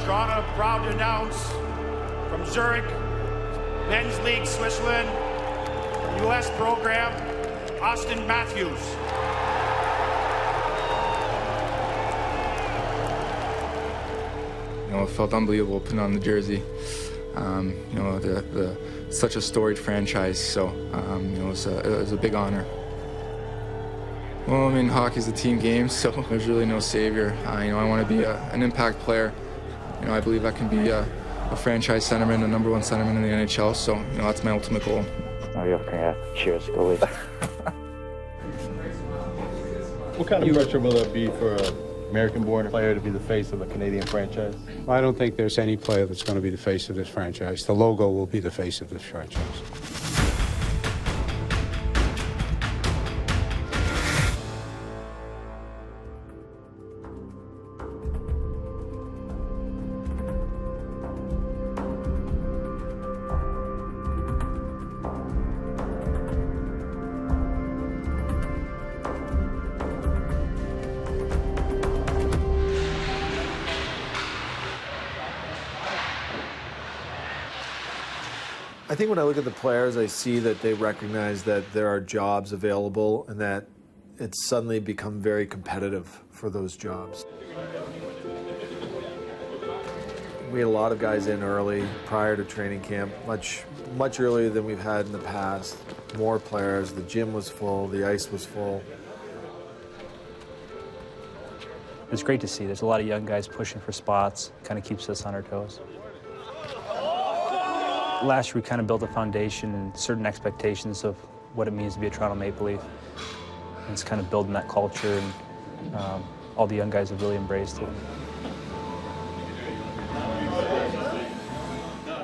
Strata proud to announce from Zurich, Men's League Switzerland, U.S. program, Austin Matthews. You know, it felt unbelievable putting on the jersey. You know, such a storied franchise, so you know, it was a big honor. Well, I mean, hockey's a team game, so there's really no savior. You know, I want to be an impact player. You know, I believe I can be a franchise centerman, a #1 centerman in the NHL, so, you know, that's my ultimate goal. Oh, yeah, cheers, go Leafs. What kind of pressure will there be for an American-born player to be the face of a Canadian franchise? I don't think there's any player that's going to be the face of this franchise. The logo will be the face of this franchise. I think when I look at the players, I see that they recognize that there are jobs available and that it's suddenly become very competitive for those jobs. We had a lot of guys in early, prior to training camp, much earlier than we've had in the past. More players, the gym was full, the ice was full. It's great to see. There's a lot of young guys pushing for spots. Kind of keeps us on our toes. Last year, we kind of built a foundation and certain expectations of what it means to be a Toronto Maple Leaf. And it's kind of building that culture, and all the young guys have really embraced it.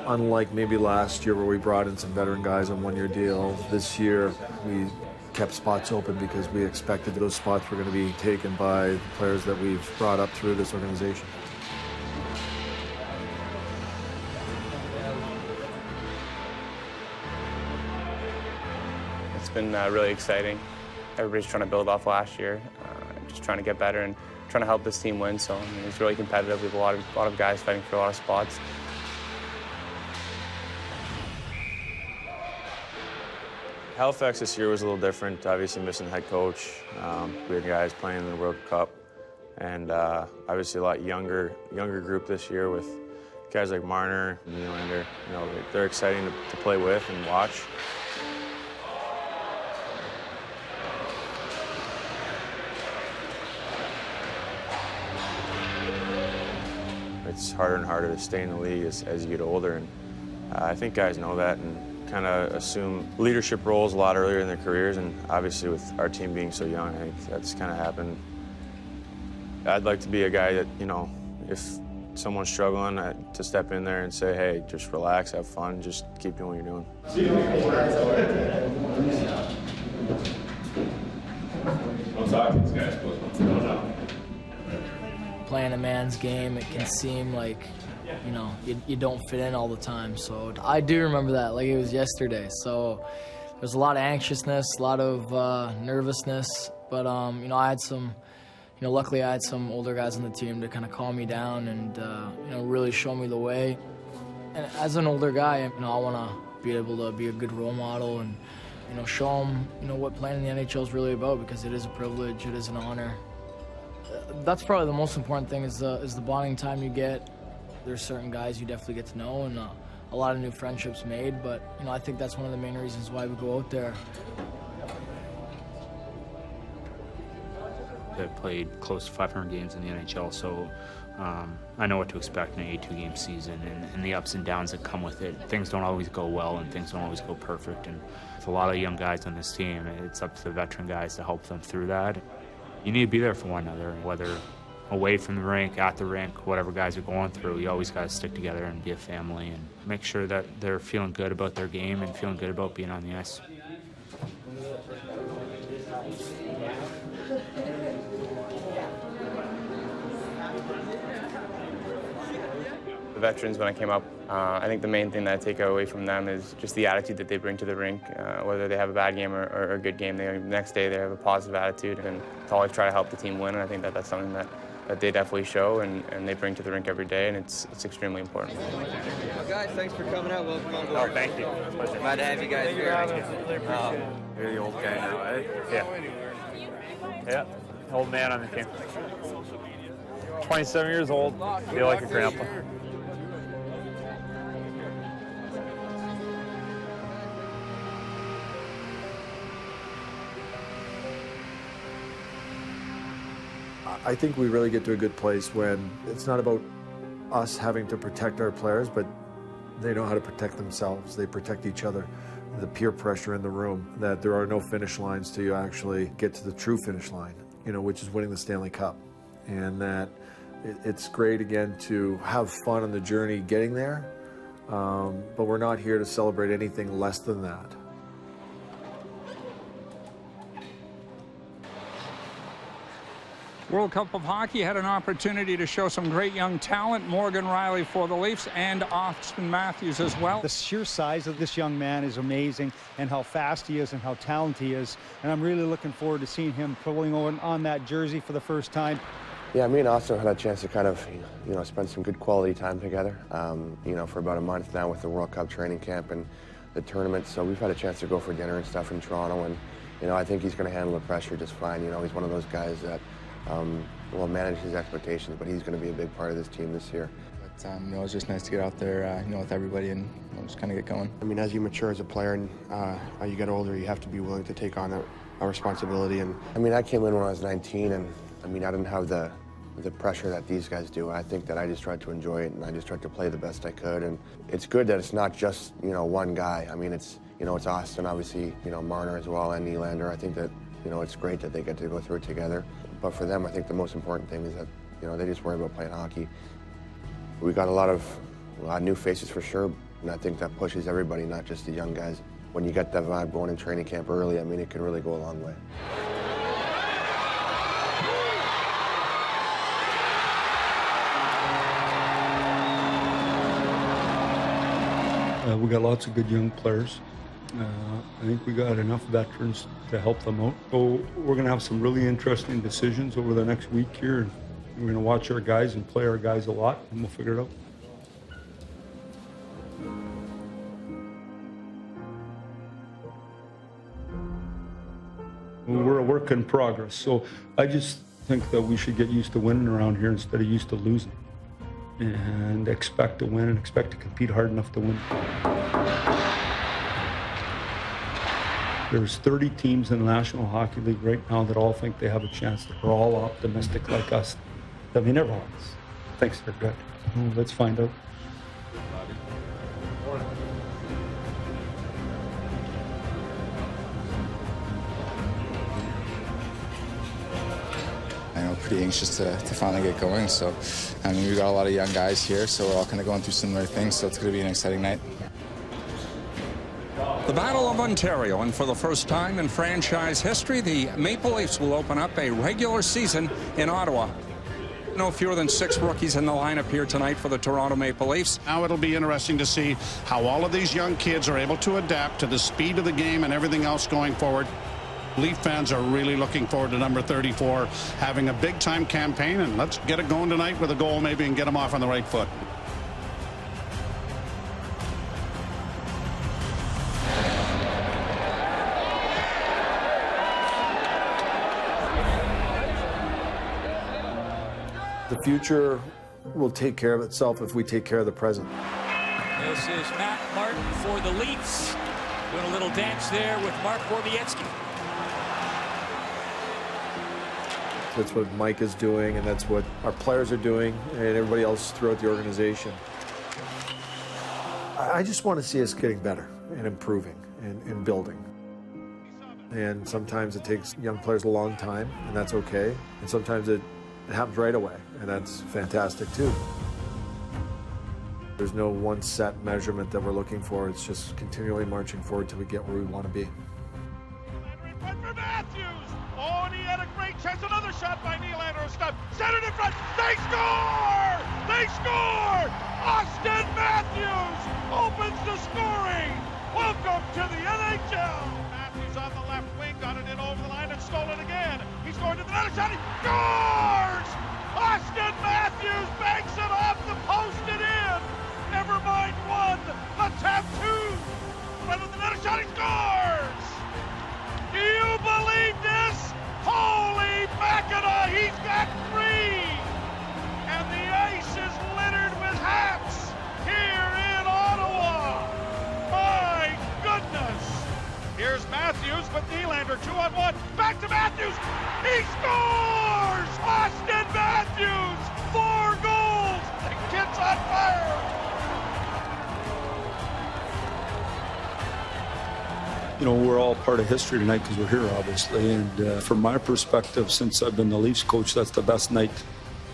Unlike maybe last year where we brought in some veteran guys on one-year deals, this year we kept spots open because we expected those spots were going to be taken by the players that we've brought up through this organization. It's been really exciting. Everybody's trying to build off last year, just trying to get better and trying to help this team win. So I mean, it's really competitive. We have a lot of guys fighting for a lot of spots. Halifax this year was a little different. Obviously missing head coach. We had guys playing in the World Cup, and obviously a lot younger group this year with guys like Marner, Nylander. You know, they're exciting to play with and watch. It's harder and harder to stay in the league as you get older, and I think guys know that and kind of assume leadership roles a lot earlier in their careers, and obviously with our team being so young, I think that's kind of happened. I'd like to be a guy that, you know, if someone's struggling, to step in there and say, hey, just relax, have fun, just keep doing what you're doing. Don't talk to these guys, please. Playing a man's game, it can seem like, you know, you don't fit in all the time. So I do remember that like it was yesterday. So there's a lot of anxiousness, a lot of nervousness. But, you know, I had some, you know, luckily I had some older guys on the team to kind of calm me down and, you know, really show me the way. And as an older guy, you know, I want to be able to be a good role model and, you know, show them, you know, what playing in the NHL is really about, because it is a privilege, it is an honor. That's probably the most important thing is the bonding time you get. There's certain guys you definitely get to know and a lot of new friendships made, but you know, I think that's one of the main reasons why we go out there. I've played close to 500 games in the NHL, so I know what to expect in an 82-game season and the ups and downs that come with it. Things don't always go well and things don't always go perfect, and with a lot of young guys on this team, it's up to the veteran guys to help them through that. You need to be there for one another, whether away from the rink, at the rink, whatever guys are going through. You always got to stick together and be a family and make sure that they're feeling good about their game and feeling good about being on the ice. The veterans, when I came up, I think the main thing that I take away from them is just the attitude that they bring to the rink. Whether they have a bad game or a good game, the next day they have a positive attitude and to always try to help the team win. And I think that that's something that that they definitely show and they bring to the rink every day, and it's extremely important. Well, guys, thanks for coming out. Welcome on board. Oh, thank you. Pleasure. Glad to have you guys here. You're the old guy now, eh? Yeah. Yeah, old man on the team. 27 years old, feel like a grandpa. I think we really get to a good place when it's not about us having to protect our players, but they know how to protect themselves. They protect each other. The peer pressure in the room, that there are no finish lines till you actually get to the true finish line, which is winning the Stanley Cup. And that it's great, again, to have fun on the journey getting there, but we're not here to celebrate anything less than that. World Cup of Hockey had an opportunity to show some great young talent. Morgan Riley for the Leafs and Austin Matthews as well. The sheer size of this young man is amazing, and how fast he is and how talented he is. And I'm really looking forward to seeing him pulling on that jersey for the first time. Yeah, me and Austin had a chance to kind of, spend some good quality time together, for about a month now with the World Cup training camp and the tournament. So we've had a chance to go for dinner and stuff in Toronto, and, I think he's going to handle the pressure just fine. He's one of those guys that will manage his expectations, but he's going to be a big part of this team this year. But, it's just nice to get out there, with everybody and just kind of get going. I mean, as you mature as a player and you get older, you have to be willing to take on a responsibility. And I came in when I was 19, and I didn't have the pressure that these guys do. I think that I just tried to enjoy it, and I just tried to play the best I could. And it's good that it's not just, one guy. It's Austin, obviously, Marner as well, and Nylander. I think that, it's great that they get to go through it together. But for them, I think the most important thing is that, they just worry about playing hockey. We got a lot of new faces for sure, and I think that pushes everybody, not just the young guys. When you get that vibe going in training camp early, it can really go a long way. We got lots of good young players. I think we got enough veterans to help them out. So we're going to have some really interesting decisions over the next week here. We're going to watch our guys and play our guys a lot, and we'll figure it out. We're a work in progress, so I just think that we should get used to winning around here instead of used to losing. And expect to win and expect to compete hard enough to win. There's 30 teams in the National Hockey League right now that all think they have a chance. They're all optimistic like us. That we never lost. Thanks, they're good. Well, let's find out. Pretty anxious to finally get going. So, we got a lot of young guys here, so we're all kind of going through similar things, so it's going to be an exciting night. The Battle of Ontario, and for the first time in franchise history, the Maple Leafs will open up a regular season in Ottawa. No fewer than 6 rookies in the lineup here tonight for the Toronto Maple Leafs. Now it'll be interesting to see how all of these young kids are able to adapt to the speed of the game and everything else going forward. Leaf fans are really looking forward to number 34 having a big-time campaign, and let's get it going tonight with a goal maybe and get them off on the right foot. The future will take care of itself if we take care of the present. This is Matt Martin for the Leafs. Doing a little dance there with Mark Borowiecki. That's what Mike is doing, and that's what our players are doing, and everybody else throughout the organization. I just want to see us getting better and improving and building. And sometimes it takes young players a long time, and that's okay. And sometimes it happens right away, and that's fantastic too. There's no one set measurement that we're looking for. It's just continually marching forward till we get where we want to be. Oh, and he had a great chance. Another shot by Nylander. Stop. Centered in front. They score! They score! Austin Matthews opens the scoring. Welcome to the NHL. Matthews on the left wing. Got it in over the line and stole it again. He's going to the net shot. He scores! Austin Matthews banks it off the post and in. Never mind one. Let's have two. Right on the net, a shot, he scores. Do you believe this? Holy Mackinac, he's got three. And the ice is littered with hats here in Ottawa. My goodness. Here's Matthews, but Nylander 2-on-1. Back to Matthews. He scores! Austin Matthews, 4 goals. The kid's on fire. You know, we're all part of history tonight because we're here, obviously. And from my perspective, since I've been the Leafs coach, that's the best night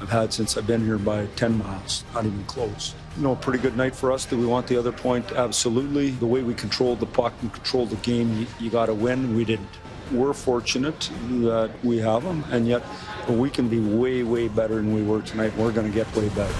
I've had since I've been here by 10 miles, not even close. You know, a pretty good night for us. Do we want the other point? Absolutely. The way we controlled the puck and controlled the game, you got to win. We didn't. We're fortunate that we have them, and yet we can be way, way better than we were tonight. We're going to get way better.